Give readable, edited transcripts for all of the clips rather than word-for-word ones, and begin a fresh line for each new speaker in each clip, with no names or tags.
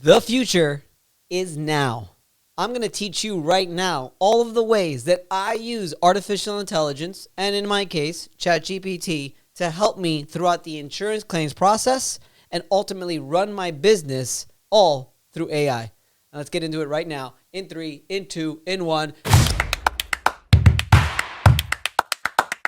The future is now. I'm going to teach you right now all of the ways that I use artificial intelligence, and in my case, ChatGPT, to help me throughout the insurance claims process and ultimately run my business all through AI. Now let's get into it right now. In 3, in 2, in 1.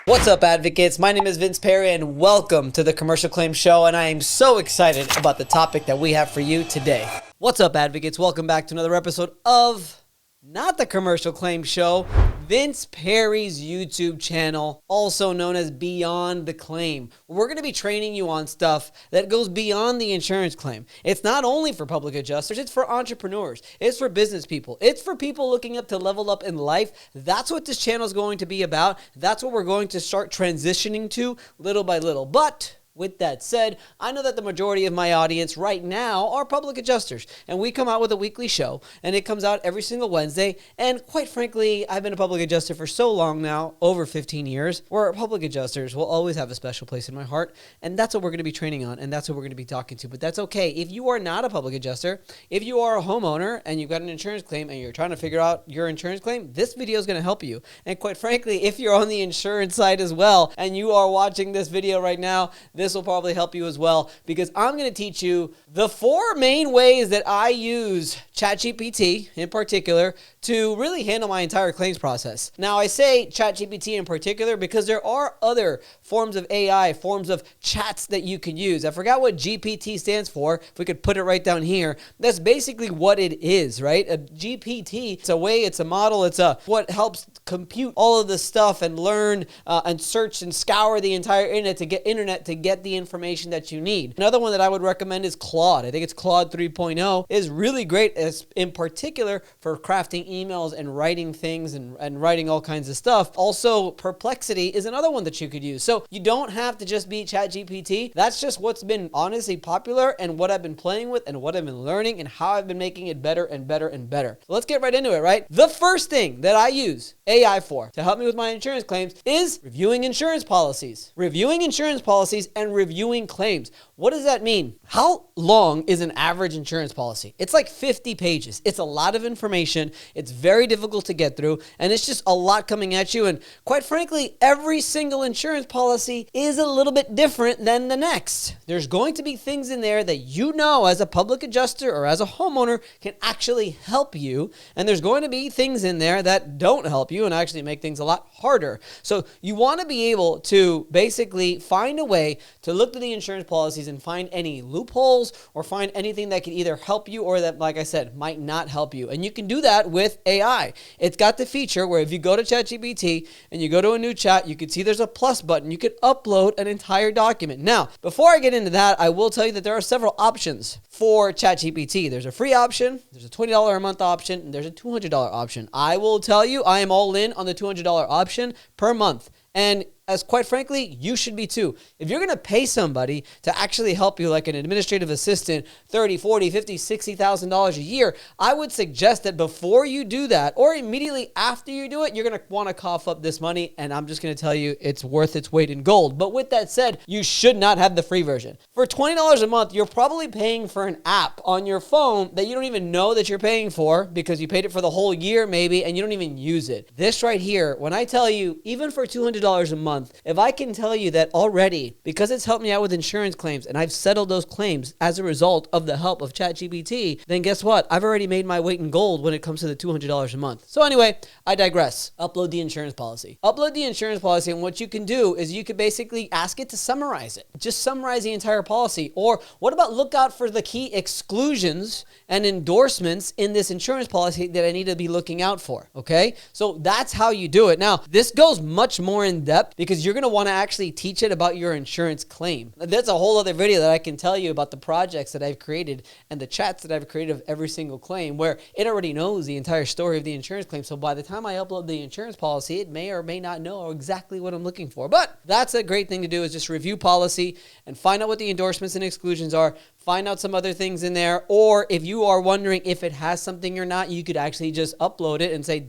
What's up, advocates? My name is Vince Perri, and welcome to the Commercial Claims Show, and I am so excited about the topic that we have for you today. What's up, advocates? Welcome back to another episode of not the Commercial Claims Show, Vince Perri's YouTube channel, also known as Beyond the Claim. We're going to be training you on stuff that goes beyond the insurance claim. It's not only for public adjusters, it's for entrepreneurs, it's for business people, it's for people looking up to level up in life. That's what this channel is going to be about. That's what we're going to start transitioning to little by little. But with that said, I know that the majority of my audience right now are public adjusters, and we come out with a weekly show, and it comes out every single Wednesday. And quite frankly, I've been a public adjuster for so long now, over 15 years, where public adjusters will always have a special place in my heart, and that's what we're going to be training on, and that's what we're going to be talking to. But that's okay. If you are not a public adjuster, if you are a homeowner and you've got an insurance claim and you're trying to figure out your insurance claim, this video is going to help you. And quite frankly, if you're on the insurance side as well, and you are watching this video right now, this will probably help you as well, because I'm going to teach you the 4 main ways that I use ChatGPT in particular to really handle my entire claims process. Now, I say ChatGPT in particular because there are other forms of AI, forms of chats that you can use. I forgot what GPT stands for. If we could put it right down here, that's basically what it is, right? A GPT, it's a way, it's a model, it's what helps compute all of the stuff and learn and search and scour the entire internet to get the information that you need. Another one that I would recommend is Claude. I think it's Claude 3.0 is really great, as in particular for crafting emails and writing things and writing all kinds of stuff. Also, Perplexity is another one that you could use. So you don't have to just be ChatGPT. That's just what's been honestly popular and what I've been playing with and what I've been learning and how I've been making it better and better and better. So let's get right into it, right? The first thing that I use AI for to help me with my insurance claims is reviewing insurance policies. Reviewing insurance policies and reviewing claims. What does that mean? How long is an average insurance policy? It's like 50 pages. It's a lot of information. It's very difficult to get through, and it's just a lot coming at you. And quite frankly, every single insurance policy is a little bit different than the next. There's going to be things in there that you know as a public adjuster or as a homeowner can actually help you, and there's going to be things in there that don't help you and actually make things a lot harder. So you want to be able to basically find a way to look to the insurance policies and find any loopholes or find anything that can either help you or that, like I said, might not help you. And you can do that with AI. It's got the feature where if you go to ChatGPT and you go to a new chat, you can see there's a plus button. You could upload an entire document. Now, before I get into that, I will tell you that there are several options for ChatGPT. There's a free option, there's a $20 a month option, and there's a $200 option. I will tell you, I am all in on the $200 option per month. And as quite frankly, you should be too. If you're going to pay somebody to actually help you, like an administrative assistant, $30,000, $40,000, $50,000, $60,000 a year, I would suggest that before you do that, or immediately after you do it, you're going to want to cough up this money. And I'm just going to tell you, it's worth its weight in gold. But with that said, you should not have the free version. For $20 a month, you're probably paying for an app on your phone that you don't even know that you're paying for because you paid it for the whole year maybe, and you don't even use it. This right here, when I tell you, even for $200 a month, if I can tell you that already, because it's helped me out with insurance claims and I've settled those claims as a result of the help of ChatGPT, then guess what? I've already made my weight in gold when it comes to the $200 a month. So anyway, I digress. Upload the insurance policy. Upload the insurance policy, and what you can do is you could basically ask it to summarize it. Just summarize the entire policy. Or what about look out for the key exclusions and endorsements in this insurance policy that I need to be looking out for, okay? So that's how you do it. Now, this goes much more in depth because you're going to want to actually teach it about your insurance claim. That's a whole other video that I can tell you about the projects that I've created and the chats that I've created of every single claim, where it already knows the entire story of the insurance claim. So by the time I upload the insurance policy, it may or may not know exactly what I'm looking for. But that's a great thing to do, is just review policy and find out what the endorsements and exclusions are. find out some other things in there. Or if you are wondering if it has something or not, you could actually just upload it and say,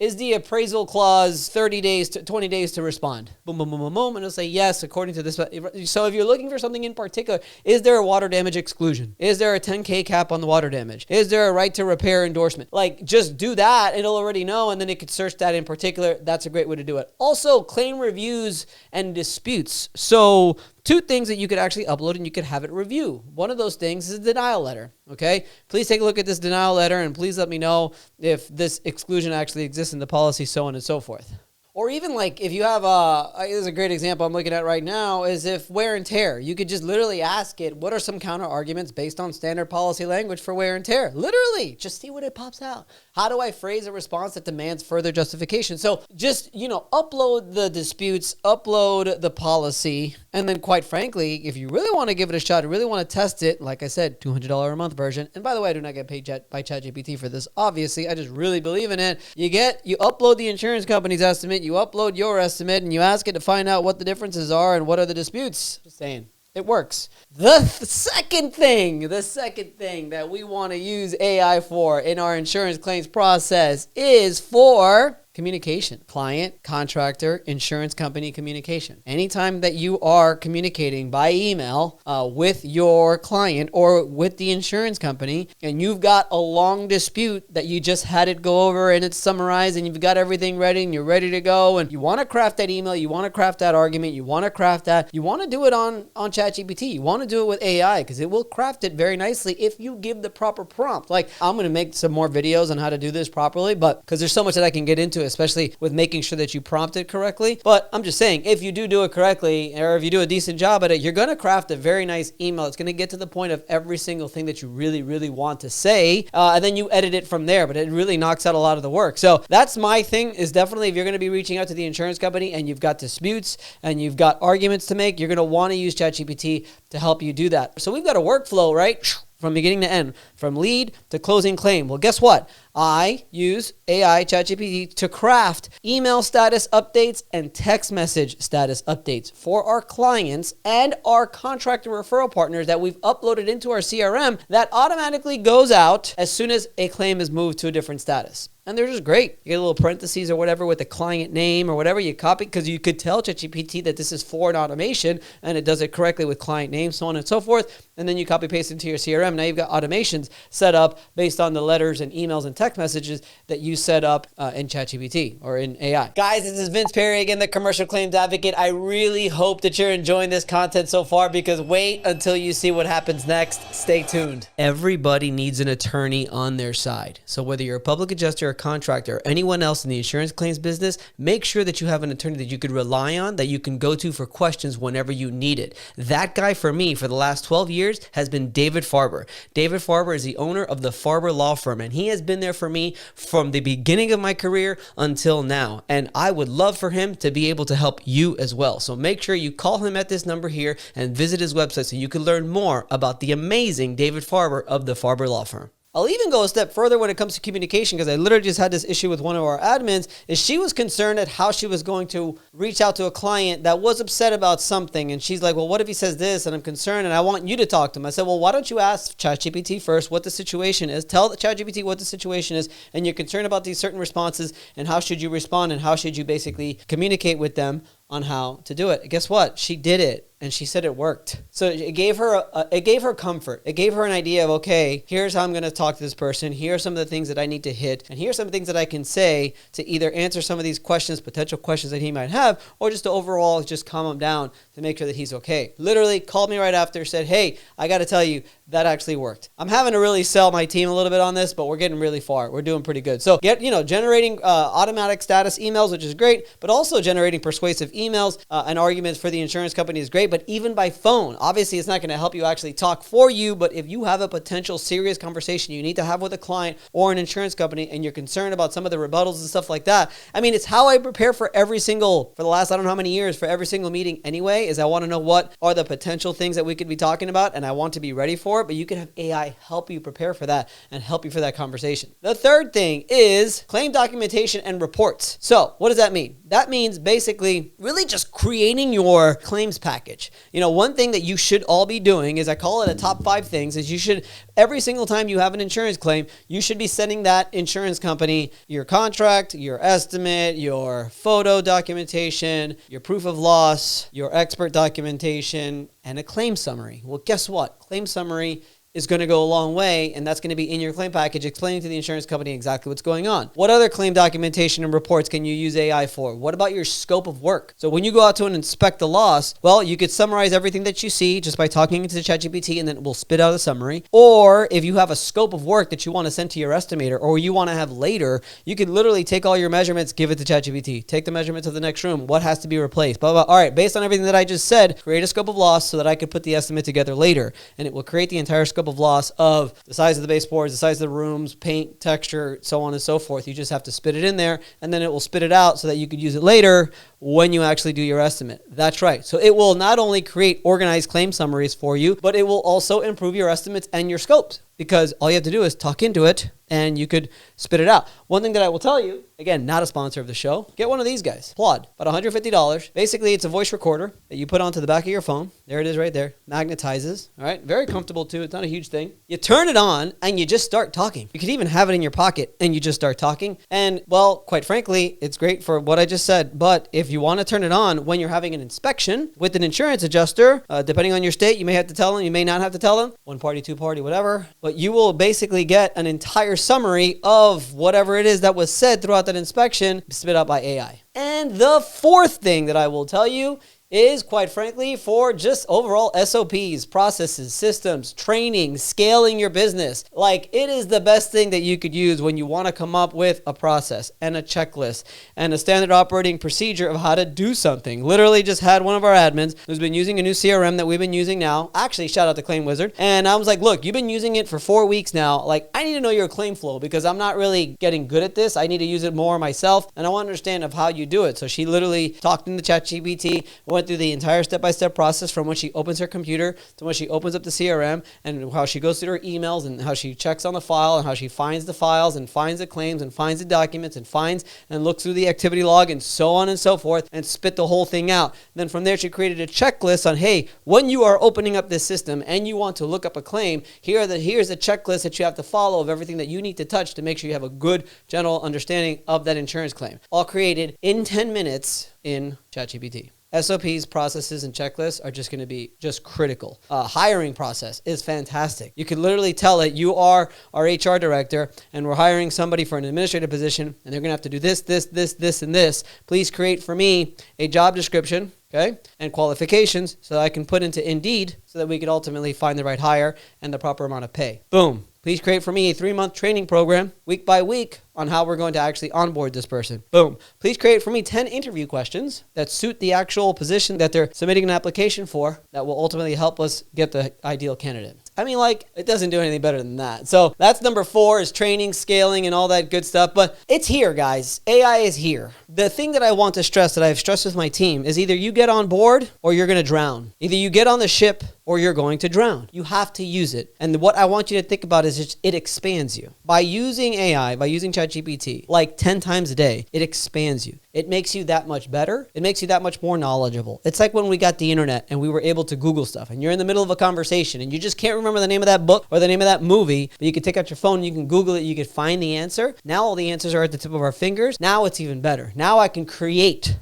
is the appraisal clause 30 days to 20 days to respond? Boom, boom, boom, boom, boom. And it'll say yes, according to this. So if you're looking for something in particular, is there a water damage exclusion? Is there a 10K cap on the water damage? Is there a right to repair endorsement? Like, just do that. It'll already know. And then it could search that in particular. That's a great way to do it. Also, claim reviews and disputes. So two things that you could actually upload and you could have it review. One of those things is a denial letter. Okay. Please take a look at this denial letter and please let me know if this exclusion actually exists in the policy, so on and so forth. Or even like if you have this is a great example I'm looking at right now, is if wear and tear. You could just literally ask it, what are some counter arguments based on standard policy language for wear and tear? Literally, just see what it pops out. How do I phrase a response that demands further justification? So just, upload the disputes, upload the policy, and then quite frankly, if you really want to give it a shot, really want to test it, like I said, $200 a month version. And by the way, I do not get paid by ChatGPT for this. Obviously, I just really believe in it. You upload the insurance company's estimate, you upload your estimate, and you ask it to find out what the differences are and what are the disputes. Just saying. It works. The second thing that we want to use AI for in our insurance claims process is for communication. Client, contractor, insurance company communication. Anytime that you are communicating by email with your client or with the insurance company, and you've got a long dispute that you just had it go over and it's summarized and you've got everything ready and you're ready to go, and you want to craft that email, you want to craft that argument, you want to do it on ChatGPT, you want to do it with AI because it will craft it very nicely if you give the proper prompt. Like, I'm going to make some more videos on how to do this properly, but because there's so much that I can get into, especially with making sure that you prompt it correctly. But I'm just saying, if you do it correctly, or if you do a decent job at it, you're going to craft a very nice email. It's going to get to the point of every single thing that you really, really want to say, and then you edit it from there, but it really knocks out a lot of the work. So that's my thing, is definitely if you're going to be reaching out to the insurance company and you've got disputes and you've got arguments to make, you're going to want to use ChatGPT to help you do that. So we've got a workflow, right? From beginning to end, from lead to closing claim. Well, guess what? I use AI ChatGPT to craft email status updates and text message status updates for our clients and our contractor referral partners that we've uploaded into our CRM that automatically goes out as soon as a claim is moved to a different status. And they're just great. You get a little parentheses or whatever with the client name or whatever you copy, because you could tell ChatGPT that this is for an automation and it does it correctly with client name, so on and so forth. And then you copy paste into your CRM. Now you've got automations set up based on the letters and emails and text messages that you set up in ChatGPT or in AI. Guys, this is Vince Perri again, the Commercial Claims Advocate. I really hope that you're enjoying this content so far, because wait until you see what happens next. Stay tuned. Everybody needs an attorney on their side. So whether you're a public adjuster, a contractor, or anyone else in the insurance claims business, make sure that you have an attorney that you could rely on, that you can go to for questions whenever you need it. That guy for me for the last 12 years has been David Farber. David Farber is the owner of the Farber Law Firm, and he has been there for me from the beginning of my career until now. And I would love for him to be able to help you as well. So make sure you call him at this number here and visit his website so you can learn more about the amazing David Farber of the Farber Law Firm. I'll even go a step further when it comes to communication, because I literally just had this issue with one of our admins. Is she was concerned at how she was going to reach out to a client that was upset about something. And she's like, well, what if he says this? And I'm concerned and I want you to talk to him. I said, well, why don't you ask ChatGPT first what the situation is? Tell ChatGPT what the situation is, and you're concerned about these certain responses, and how should you respond, and how should you basically communicate with them on how to do it. And guess what? She did it. And she said it worked. So it gave her comfort. It gave her an idea of, okay, here's how I'm going to talk to this person. Here are some of the things that I need to hit. And here's some things that I can say to either answer some of these questions, potential questions that he might have, or just to overall just calm him down to make sure that he's okay. Literally called me right after, said, hey, I got to tell you, that actually worked. I'm having to really sell my team a little bit on this, but we're getting really far. We're doing pretty good. So generating automatic status emails, which is great, but also generating persuasive emails and arguments for the insurance company is great. But even by phone, obviously it's not going to help you actually talk for you, but if you have a potential serious conversation you need to have with a client or an insurance company, and you're concerned about some of the rebuttals and stuff like that, I mean, it's how I prepare for the last I don't know how many years, for every single meeting anyway, is I want to know what are the potential things that we could be talking about, and I want to be ready for it. But you can have AI help you prepare for that and help you for that conversation. The third thing is claim documentation and reports. So what does that mean? That means basically really just creating your claims package. package. One thing that you should all be doing is, I call it a top 5 things, is you should, every single time you have an insurance claim, you should be sending that insurance company your contract, your estimate, your photo documentation, your proof of loss, your expert documentation, and a claim summary. Well, guess what? Claim summary is going to go a long way, and that's going to be in your claim package explaining to the insurance company exactly what's going on. What other claim documentation and reports can you use AI for? What about your scope of work? So when you go out to inspect the loss, well, you could summarize everything that you see just by talking to the ChatGPT, and then it will spit out a summary. Or if you have a scope of work that you want to send to your estimator, or you want to have later, you could literally take all your measurements, give it to ChatGPT, take the measurements of the next room, what has to be replaced, blah, blah, blah. All right, based on everything that I just said, create a scope of loss so that I could put the estimate together later, and it will create the entire scope of loss of the size of the baseboards, the size of the rooms, paint, texture, so on and so forth. You just have to spit it in there, and then it will spit it out so that you could use it later when you actually do your estimate. That's right. So it will not only create organized claim summaries for you, but it will also improve your estimates and your scopes, because all you have to do is talk into it and you could spit it out. One thing that I will tell you, again, not a sponsor of the show, get one of these guys. Plod, about $150. Basically, it's a voice recorder that you put onto the back of your phone. There it is right there. Magnetizes. All right. Very comfortable too. It's not a huge thing. You turn it on and you just start talking. You could even have it in your pocket and you just start talking. And well, quite frankly, it's great for what I just said. But if you want to turn it on when you're having an inspection with an insurance adjuster, depending on your state, you may have to tell them, you may not have to tell them. One party, two party, whatever. But you will basically get an entire summary of whatever it is that was said throughout that inspection, spit out by AI. And the fourth thing that I will tell you is, quite frankly, for just overall SOPs, processes, systems, training, scaling your business. Like, it is the best thing that you could use when you want to come up with a process and a checklist and a standard operating procedure of how to do something. Literally just had one of our admins who's been using a new CRM that we've been using now. Actually, shout out to Claim Wizard. And I was like, look, you've been using it for 4 weeks now. Like, I need to know your claim flow because I'm not really getting good at this. I need to use it more myself, and I want to understand of how you do it. So she literally talked in the ChatGPT, went through the entire step-by-step process from when she opens her computer to when she opens up the CRM, and how she goes through her emails and how she checks on the file and how she finds the files and finds the claims and finds the documents and finds and looks through the activity log and so on and so forth and spit the whole thing out. Then from there, she created a checklist on, hey, when you are opening up this system and you want to look up a claim, here's a checklist that you have to follow of everything that you need to touch to make sure you have a good general understanding of that insurance claim. All created in 10 minutes in ChatGPT. SOPs, processes, and checklists are just going to be just critical. Hiring process is fantastic. You can literally tell it, you are our HR director, and we're hiring somebody for an administrative position, and they're going to have to do this, this, this, this, and this. Please create for me a job description, okay, and qualifications so that I can put into Indeed so that we could ultimately find the right hire and the proper amount of pay. Boom. Please create for me a 3-month training program, week by week, on how we're going to actually onboard this person. Boom. Please create for me 10 interview questions that suit the actual position that they're submitting an application for that will ultimately help us get the ideal candidate. I mean, like, it doesn't do anything better than that. So that's number 4, is training, scaling, and all that good stuff. But it's here, guys. AI is here. The thing that I want to stress, that I've stressed with my team, is either you get on board or you're going to drown. Either you get on the ship or you're going to drown. You have to use it. And what I want you to think about is it expands you. By using AI, by using ChatGPT, like 10 times a day, it expands you. It makes you that much better. It makes you that much more knowledgeable. It's like when we got the internet and we were able to Google stuff, and you're in the middle of a conversation and you just can't remember the name of that book or the name of that movie, but you can take out your phone and you can Google it, you can find the answer. Now all the answers are at the tip of our fingers. Now it's even better. Now I can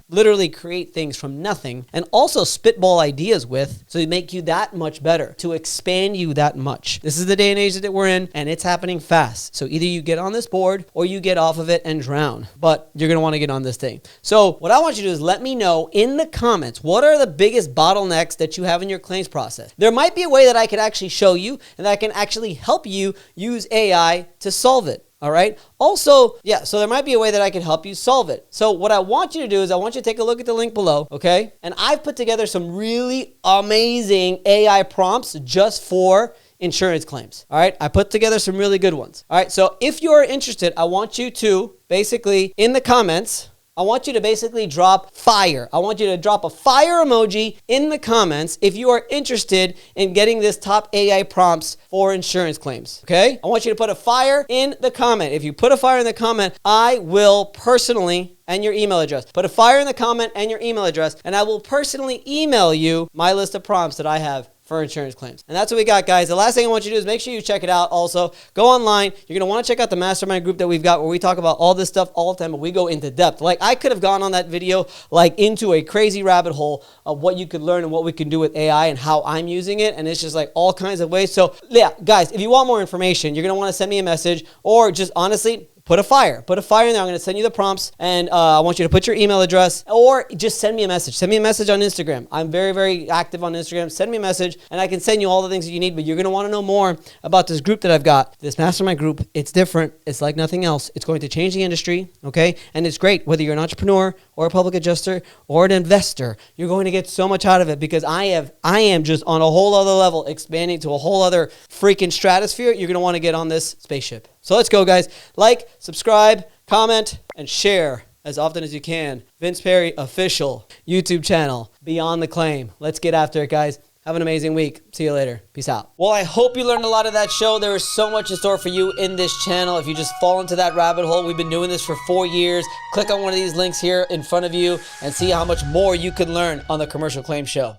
literally create things from nothing, and also spitball ideas with, so to make you that much better, to expand you that much. This is the day and age that we're in, and it's happening fast. So either you get on this board or you get off of it and drown, but you're going to want to get on this thing. So what I want you to do is let me know in the comments, what are the biggest bottlenecks that you have in your claims process? There might be a way that I could actually show you and that I can actually help you use AI to solve it. All right. Also, so there might be a way that I can help you solve it. So what I want you to do is I want you to take a look at the link below. Okay. And I've put together some really amazing AI prompts just for insurance claims. All right. I put together some really good ones. All right. So if you're interested, I want you to basically in the comments, I want you to basically drop fire. I want you to drop a fire emoji in the comments if you are interested in getting this top AI prompts for insurance claims, okay? I want you to put a fire in the comment. If you put a fire in the comment, I will personally, and your email address. Put a fire in the comment and your email address, and I will personally email you my list of prompts that I have for insurance claims. And that's what we got, guys. The last thing I want you to do is make sure you check it out. Also, go online. You're going to want to check out the mastermind group that we've got where we talk about all this stuff all the time, but we go into depth. Like, I could have gone on that video, like, into a crazy rabbit hole of what you could learn and what we can do with AI and how I'm using it. And it's just like all kinds of ways. So, yeah, guys, if you want more information, you're going to want to send me a message or just honestly, put a fire in there. I'm going to send you the prompts, and I want you to put your email address or just send me a message. Send me a message on Instagram. I'm very, very active on Instagram. Send me a message, and I can send you all the things that you need, but you're going to want to know more about this group that I've got, this mastermind group. It's different. It's like nothing else. It's going to change the industry, okay? And it's great whether you're an entrepreneur or a public adjuster or an investor. You're going to get so much out of it because I am just on a whole other level, expanding to a whole other freaking stratosphere. You're going to want to get on this spaceship. So let's go, guys. Like, subscribe, comment, and share as often as you can. Vince Perri official YouTube channel, Beyond the Claim. Let's get after it, guys. Have an amazing week. See you later. Peace out. Well, I hope you learned a lot of that show. There is so much in store for you in this channel. If you just fall into that rabbit hole, we've been doing this for 4 years. Click on one of these links here in front of you and see how much more you can learn on the Commercial Claim Show.